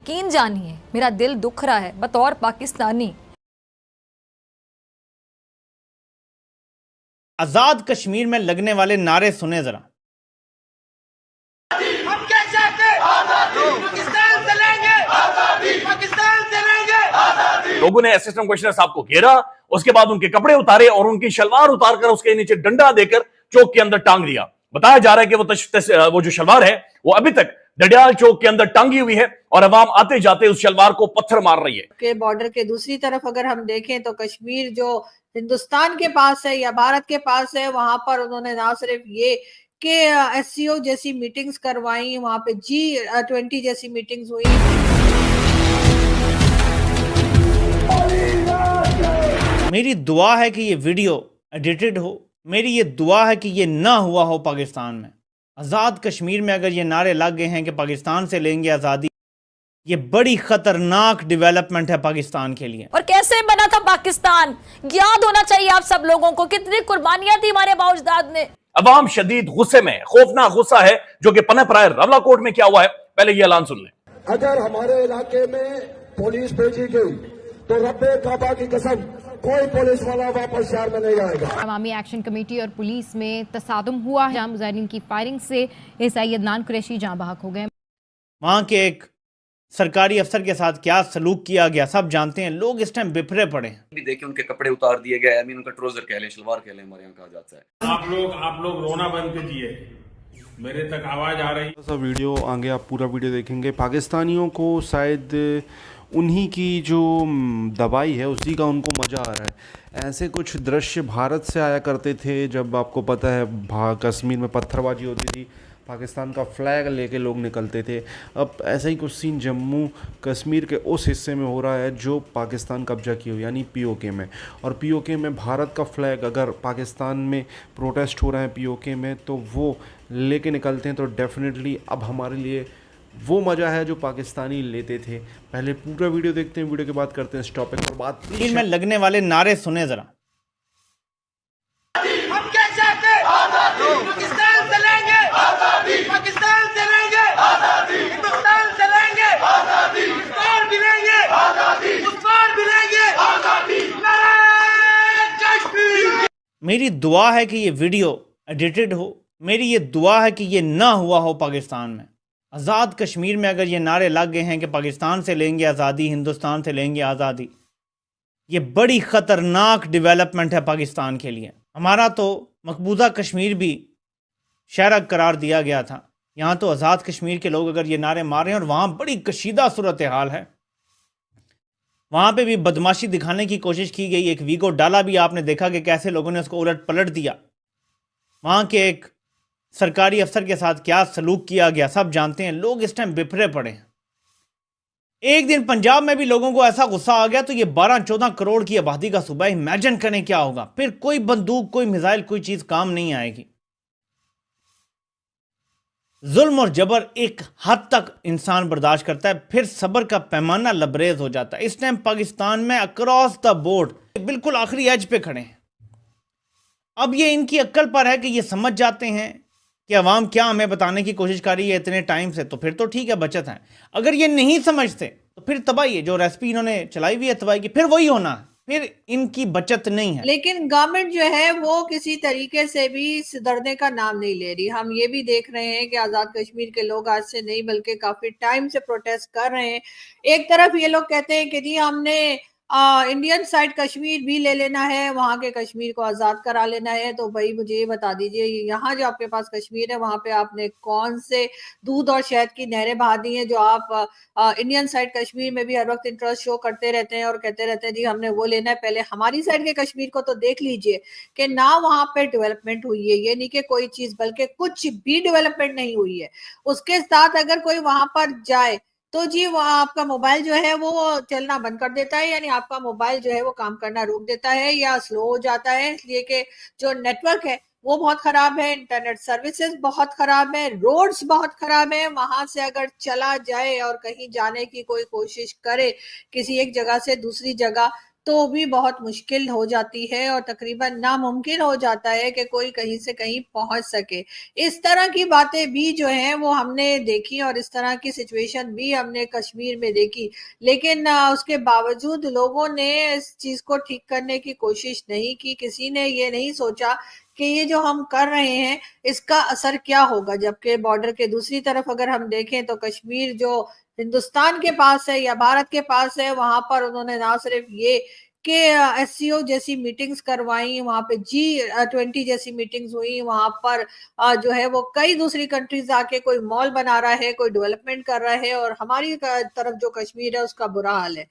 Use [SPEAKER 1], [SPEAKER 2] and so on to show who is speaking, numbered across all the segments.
[SPEAKER 1] यकीन जानिए मेरा दिल दुख रहा है बतौर पाकिस्तानी।
[SPEAKER 2] आजाद कश्मीर में लगने वाले नारे सुने जरा।
[SPEAKER 3] हम क्या चाहते पाकिस्तान से लेंगे पाकिस्तान से लेंगे।
[SPEAKER 4] लोगों ने असिस्टेंट कमिश्नर साहब को घेरा, उसके बाद उनके कपड़े उतारे और उनकी शलवार उतारकर उसके नीचे डंडा देकर चौक के अंदर टांग दिया। बताया जा रहा है कि वो जो शलवार है वो अभी तक डडियाल चौक के अंदर टांगी हुई है और अवाम आते जाते उस शलवार को पत्थर मार रही है।
[SPEAKER 5] के बॉर्डर के दूसरी तरफ अगर हम देखें तो कश्मीर जो हिंदुस्तान के पास है या भारत के पास है, वहां पर उन्होंने ना सिर्फ ये कि एससीओ जैसी मीटिंग्स करवाई, वहां पे G20 जैसी मीटिंग्स हुई।
[SPEAKER 2] मेरी दुआ है कि ये वीडियो एडिटेड हो, मेरी ये दुआ है कि ये ना हुआ हो पाकिस्तान में। आज़ाद कश्मीर में अगर ये नारे लग गए हैं कि पाकिस्तान से लेंगे आज़ादी, ये बड़ी खतरनाक डेवलपमेंट है पाकिस्तान के लिए।
[SPEAKER 1] और कैसे बना था पाकिस्तान, याद होना चाहिए आप सब लोगों को, कितनी कुर्बानियां दी हमारे बाउजदाद ने।
[SPEAKER 4] अवाम शदीद गुस्से में, खौफनाक गुस्सा है जो कि पनप रहा है। रवलाकोट में क्या हुआ है, पहले ये ऐलान सुन लें।
[SPEAKER 6] अगर हमारे इलाके में पुलिस भेजी गई तो रब्बे काबा की कसम कोई पुलिस वाला वापस शहर में नहीं आएगा।
[SPEAKER 7] अवामी एक्शन कमेटी और पुलिस में तसादुम हुआ है, जहां मुजाहिदीन की फायरिंग से एएसआई अदनान कुरैशी जहां बहक हो गए।
[SPEAKER 2] वहां के एक सरकारी अफसर के साथ क्या सलूक किया गया सब जानते हैं। लोग इस टाइम बिफरे पड़े हैं।
[SPEAKER 8] भी देखिए उनके कपड़े उतार दिए गए, उनका ट्राउजर कह लें, शलवार कह लें, हमारे यहाँ कहा जाता है।
[SPEAKER 9] आप लोग रोना बंद कीजिए, मेरे तक आवाज आ रही
[SPEAKER 10] है। वीडियो आगे आप पूरा वीडियो देखेंगे। पाकिस्तानियों को शायद उन्हीं की जो दवाई है उसी का उनको मज़ा आ रहा है। ऐसे कुछ दृश्य भारत से आया करते थे जब आपको पता है कश्मीर में पत्थरबाजी होती थी, पाकिस्तान का फ्लैग लेके लोग निकलते थे। अब ऐसा ही कुछ सीन जम्मू कश्मीर के उस हिस्से में हो रहा है जो पाकिस्तान कब्जा किए हुए, यानी पीओके में। और पीओके में भारत का फ्लैग, अगर पाकिस्तान में प्रोटेस्ट हो रहा है पीओके में, तो वो लेके निकलते हैं। तो डेफिनेटली अब हमारे लिए वो मज़ा है जो पाकिस्तानी लेते थे। पहले पूरा वीडियो देखते हैं, वीडियो के बाद करते हैं इस टॉपिक पर बात।
[SPEAKER 2] में लगने वाले नारे सुने जरा।
[SPEAKER 3] हम क्या चाहते पाकिस्तान से लेंगे पाकिस्तान से लेंगे हिंदुस्तान से लेंगे इस बार भी लेंगे उस बार भी लेंगे। कश्मीर।
[SPEAKER 2] मेरी दुआ है कि ये वीडियो एडिटेड हो, मेरी ये दुआ है कि ये ना हुआ हो पाकिस्तान में। आज़ाद कश्मीर में अगर ये नारे लग गए हैं कि पाकिस्तान से लेंगे आज़ादी, हिंदुस्तान से लेंगे आज़ादी, ये बड़ी ख़तरनाक डेवलपमेंट है पाकिस्तान के लिए। हमारा तो मकबूजा कश्मीर भी शहर करार दिया गया था। यहाँ तो आज़ाद कश्मीर के लोग अगर ये नारे मार रहे हैं और वहाँ बड़ी कशीदा सूरत हाल है, वहाँ पे भी बदमाशी दिखाने की कोशिश की गई। एक वीडियो डाला भी आपने देखा कि कैसे लोगों ने उसको उलट पलट दिया। वहाँ के एक सरकारी अफसर के साथ क्या सलूक किया गया सब जानते हैं। लोग इस टाइम बिफरे पड़े हैं। एक दिन पंजाब में भी लोगों को ऐसा गुस्सा आ गया तो ये 12-14 करोड़ की आबादी का सूबा, इमेजिन करें क्या होगा। फिर कोई बंदूक, कोई मिसाइल, कोई चीज काम नहीं आएगी। जुल्म और जबर एक हद तक इंसान बर्दाश्त करता है, फिर सब्र का पैमाना लबरेज हो जाता है। इस टाइम पाकिस्तान में अक्रॉस द बोर्ड बिल्कुल आखिरी एज पे खड़े हैं। अब ये इनकी अक्ल पर है कि ये समझ जाते हैं कि अवाम क्या हमें बताने की कोशिश कर रही है इतने टाइम से, तो फिर तो ठीक है, बचत है। अगर ये नहीं समझते तो फिर तबाही है। जो रेसिपी इन्होंने चलाई हुई है तबाही की, फिर वही होना है, फिर इनकी बचत नहीं है।
[SPEAKER 5] लेकिन गवर्नमेंट जो है वो किसी तरीके से भी सुधरने का नाम नहीं ले रही। हम ये भी देख रहे हैं कि आजाद कश्मीर के लोग आज से नहीं बल्कि काफी टाइम से प्रोटेस्ट कर रहे हैं। एक तरफ ये लोग कहते हैं कि जी हमने इंडियन साइड कश्मीर भी ले लेना है, वहां के कश्मीर को आजाद करा लेना है। तो भाई मुझे ये बता दीजिए, यहाँ जो आपके पास कश्मीर है वहां पे आपने कौन से दूध और शहद की नहरें बहा दी हैं जो आप इंडियन साइड कश्मीर में भी हर वक्त इंटरेस्ट शो करते रहते हैं और कहते रहते हैं जी हमने वो लेना है। पहले हमारी साइड के कश्मीर को तो देख लीजिए कि ना वहां पे डेवलपमेंट हुई है, ये नहीं कि कोई चीज, बल्कि कुछ भी डेवलपमेंट नहीं हुई है। उसके साथ अगर कोई वहां पर जाए तो जी वो आपका मोबाइल जो है वो चलना बंद कर देता है, यानी आपका मोबाइल जो है वो काम करना रोक देता है या स्लो हो जाता है, इसलिए कि जो नेटवर्क है वो बहुत खराब है, इंटरनेट सर्विसेज बहुत खराब है, रोड्स बहुत खराब है। वहां से अगर चला जाए और कहीं जाने की कोई कोशिश करे किसी एक जगह से दूसरी जगह, तो भी बहुत मुश्किल हो जाती है और तकरीबन नामुमकिन हो जाता है कि कोई कहीं से कहीं पहुंच सके। इस तरह की बातें भी जो हैं वो हमने देखी और इस तरह की सिचुएशन भी हमने कश्मीर में देखी, लेकिन उसके बावजूद लोगों ने इस चीज को ठीक करने की कोशिश नहीं की। किसी ने ये नहीं सोचा कि ये जो हम कर रहे हैं इसका असर क्या होगा, जबकि बॉर्डर के दूसरी तरफ अगर हम देखें तो कश्मीर जो हिंदुस्तान के पास है या भारत के पास है, वहां पर उन्होंने ना सिर्फ ये कि एससीओ जैसी मीटिंग्स करवाई, वहां पे G20 जैसी मीटिंग्स हुई, वहां पर जो है वो कई दूसरी कंट्रीज आके कोई मॉल बना रहा है, कोई डेवलपमेंट कर रहा है, और हमारी तरफ जो कश्मीर है उसका बुरा हाल है।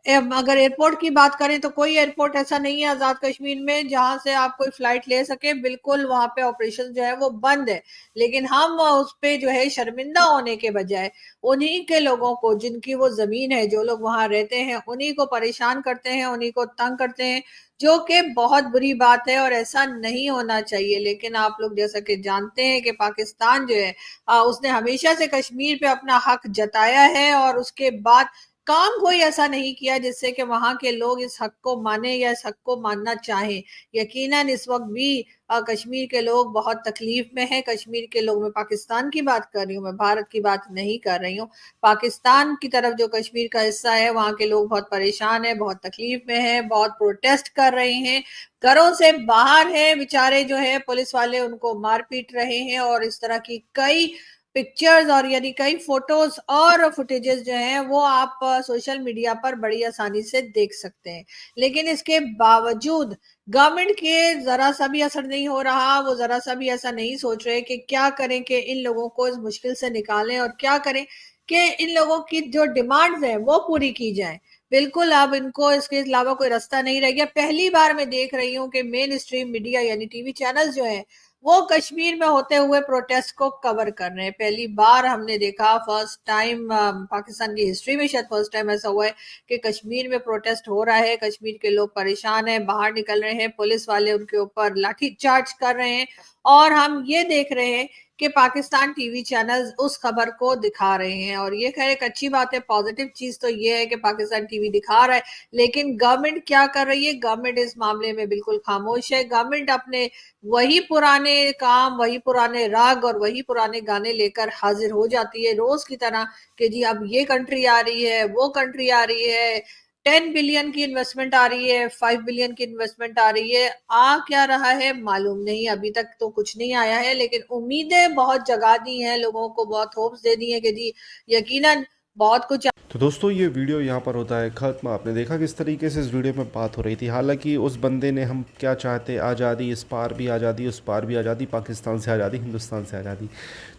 [SPEAKER 5] अगर एयरपोर्ट की बात करें तो कोई एयरपोर्ट ऐसा नहीं है आजाद कश्मीर में जहां से आप कोई फ्लाइट ले सके, बिल्कुल वहां पे ऑपरेशन जो है वो बंद है। लेकिन हम उस पे जो है शर्मिंदा होने के बजाय उन्हीं के लोगों को जिनकी वो जमीन है, जो लोग वहां रहते हैं, उन्हीं को परेशान करते हैं, उन्हीं को तंग करते हैं, जो कि बहुत बुरी बात है और ऐसा नहीं होना चाहिए। लेकिन आप लोग जैसा कि जानते हैं कि पाकिस्तान जो है उसने हमेशा से कश्मीर पे अपना हक जताया है और उसके बाद काम कोई ऐसा नहीं किया जिससे कि वहां के लोग इस हक को माने या इस हक को मानना चाहें। यकीनन इस वक्त भी कश्मीर के लोग बहुत तकलीफ में हैं। कश्मीर के लोग, मैं पाकिस्तान की बात कर रही हूँ, मैं भारत की बात नहीं कर रही हूँ। पाकिस्तान की तरफ जो कश्मीर का हिस्सा है वहां के लोग बहुत परेशान है, बहुत तकलीफ में है, बहुत प्रोटेस्ट कर रहे हैं, घरों से बाहर है बेचारे, जो है पुलिस वाले उनको मार पीट रहे हैं, और इस तरह की कई पिक्चर्स और यानी कई फोटोज और फुटेजेस जो हैं वो आप सोशल मीडिया पर बड़ी आसानी से देख सकते हैं। लेकिन इसके बावजूद गवर्नमेंट के जरा सा भी असर नहीं हो रहा, वो जरा सा भी ऐसा नहीं सोच रहे कि क्या करें कि इन लोगों को इस मुश्किल से निकालें और क्या करें कि इन लोगों की जो डिमांड्स हैं वो पूरी की जाए। बिल्कुल अब इनको इसके अलावा कोई रास्ता नहीं रह गया। पहली बार मैं देख रही हूँ कि मेन स्ट्रीम मीडिया यानी टीवी चैनल्स जो है वो कश्मीर में होते हुए प्रोटेस्ट को कवर कर रहे हैं। पहली बार हमने देखा, फर्स्ट टाइम पाकिस्तान की हिस्ट्री में शायद फर्स्ट टाइम ऐसा हुआ है कि कश्मीर में प्रोटेस्ट हो रहा है, कश्मीर के लोग परेशान हैं, बाहर निकल रहे हैं, पुलिस वाले उनके ऊपर लाठी चार्ज कर रहे हैं, और हम ये देख रहे हैं कि पाकिस्तान टीवी चैनल्स उस खबर को दिखा रहे हैं। और ये खैर एक अच्छी बात है, पॉजिटिव चीज तो ये है कि पाकिस्तान टीवी दिखा रहा है। लेकिन गवर्नमेंट क्या कर रही है? गवर्नमेंट इस मामले में बिल्कुल खामोश है। गवर्नमेंट अपने वही पुराने काम, वही पुराने राग और वही पुराने गाने लेकर हाजिर हो जाती है रोज की तरह कि जी अब ये कंट्री आ रही है, वो कंट्री आ रही है, 10 बिलियन की इन्वेस्टमेंट आ रही है, 5 बिलियन की इन्वेस्टमेंट आ रही है। आ क्या रहा है मालूम नहीं, अभी तक तो कुछ नहीं आया है, लेकिन उम्मीदें बहुत जगा दी हैं, लोगों को बहुत होप्स दे दी है कि जी यकीनन बहुत कुछ।
[SPEAKER 10] तो दोस्तों ये वीडियो यहाँ पर होता है ख़त्म। आपने देखा किस तरीके से इस वीडियो में बात हो रही थी। हालांकि उस बंदे ने हम क्या चाहते, आज़ादी, इस पार भी आज़ादी, उस पार भी आज़ादी, पाकिस्तान से आज़ादी, हिंदुस्तान से आज़ादी।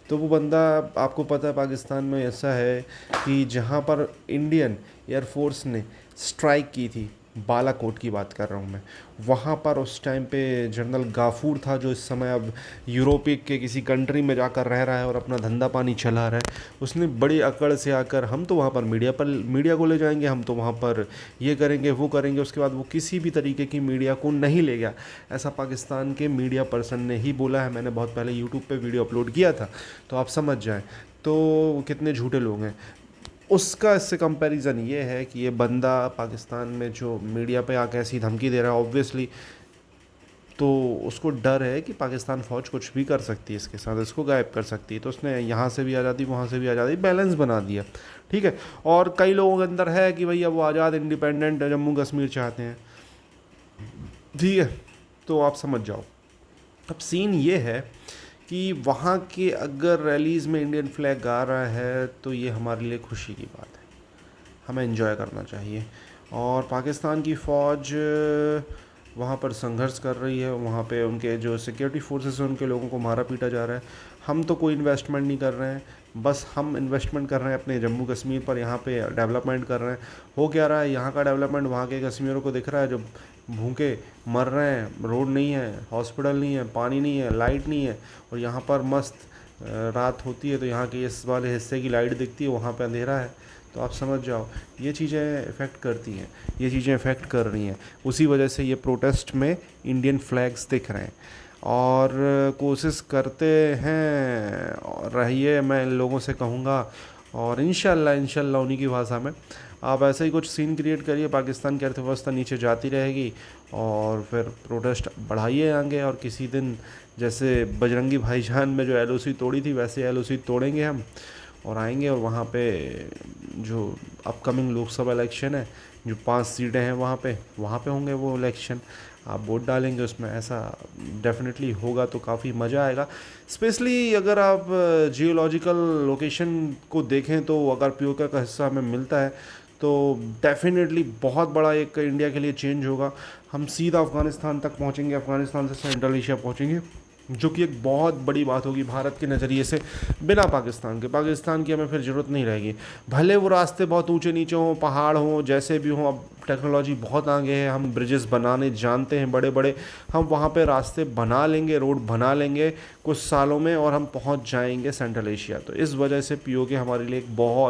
[SPEAKER 10] तो वो बंदा, आपको पता है पाकिस्तान में ऐसा है कि जहाँ पर इंडियन एयरफोर्स ने स्ट्राइक की थी, बालाकोट की बात कर रहा हूँ मैं, वहाँ पर उस टाइम पे जनरल गाफूर था, जो इस समय अब यूरोपीय के किसी कंट्री में जाकर रह रहा है और अपना धंधा पानी चला रहा है। उसने बड़ी अकड़ से आकर, हम तो वहाँ पर मीडिया को ले जाएंगे, हम तो वहाँ पर ये करेंगे वो करेंगे, उसके बाद वो किसी भी तरीके की मीडिया को नहीं ले गया। ऐसा पाकिस्तान के मीडिया पर्सन ने ही बोला है। मैंने बहुत पहले यूट्यूब पर वीडियो अपलोड किया था, तो आप समझ जाएँ तो कितने झूठे लोग हैं। उसका इससे कंपैरिजन ये है कि ये बंदा पाकिस्तान में जो मीडिया पे आके ऐसी धमकी दे रहा है, ऑब्वियसली तो उसको डर है कि पाकिस्तान फ़ौज कुछ भी कर सकती है इसके साथ, इसको गायब कर सकती है। तो उसने यहाँ से भी आज़ादी, वहाँ से भी आज़ादी, बैलेंस बना दिया, ठीक है। और कई लोगों के अंदर है कि भैया वो आज़ाद इंडिपेंडेंट जम्मू कश्मीर चाहते हैं, ठीक है, तो आप समझ जाओ। अब सीन ये है कि वहाँ के अगर रैलीज़ में इंडियन फ्लैग गा रहा है तो ये हमारे लिए खुशी की बात है, हमें एंजॉय करना चाहिए। और पाकिस्तान की फ़ौज वहाँ पर संघर्ष कर रही है, वहाँ पे उनके जो सिक्योरिटी फोर्सेस हैं उनके लोगों को मारा पीटा जा रहा है। हम तो कोई इन्वेस्टमेंट नहीं कर रहे हैं, बस हम इन्वेस्टमेंट कर रहे हैं अपने जम्मू कश्मीर पर, यहाँ पे डेवलपमेंट कर रहे हैं। हो क्या रहा है, यहाँ का डेवलपमेंट वहाँ के कश्मीरियों को दिख रहा है, जो भूखे मर रहे हैं, रोड नहीं है, हॉस्पिटल नहीं है, पानी नहीं है, लाइट नहीं है। और यहाँ पर मस्त रात होती है तो यहाँ के इस वाले हिस्से की लाइट दिखती है, वहाँ पे अंधेरा है। तो आप समझ जाओ ये चीज़ें इफ़ेक्ट करती हैं, ये चीज़ें इफ़ेक्ट कर रही हैं। उसी वजह से ये प्रोटेस्ट में इंडियन फ्लैग्स दिख रहे हैं और कोशिश करते हैं, और रहिए, मैं इन लोगों से कहूँगा, और इंशाल्लाह उन्हीं की भाषा में आप ऐसे ही कुछ सीन क्रिएट करिए, पाकिस्तान की अर्थव्यवस्था नीचे जाती रहेगी और फिर प्रोटेस्ट बढ़ाइए आगे। और किसी दिन जैसे बजरंगी भाईजान में जो LOC तोड़ी थी वैसे LOC तोड़ेंगे हम और आएंगे, और वहाँ पे जो अपकमिंग लोकसभा इलेक्शन है, जो 5 सीटें हैं वहाँ पे होंगे वो इलेक्शन, आप वोट डालेंगे उसमें। ऐसा डेफिनेटली होगा तो काफ़ी मज़ा आएगा। स्पेशली अगर आप जियोलॉजिकल लोकेशन को देखें तो अगर POK का हिस्सा हमें मिलता है तो डेफिनेटली बहुत बड़ा एक इंडिया के लिए चेंज होगा। हम सीधा अफ़गानिस्तान तक पहुँचेंगे, अफ़गानिस्तान से सेंट्रल एशिया पहुँचेंगे, जो कि एक बहुत बड़ी बात होगी भारत के नज़रिए से। बिना पाकिस्तान की हमें फिर ज़रूरत नहीं रहेगी। भले वो रास्ते बहुत ऊंचे नीचे हों, पहाड़ हों, जैसे भी हों, अब टेक्नोलॉजी बहुत आगे है, हम ब्रिजेस बनाने जानते हैं बड़े बड़े, हम वहाँ पे रास्ते बना लेंगे, रोड बना लेंगे कुछ सालों में और हम पहुँच जाएंगे सेंट्रल एशिया। तो इस वजह से POK हमारे लिए एक बहुत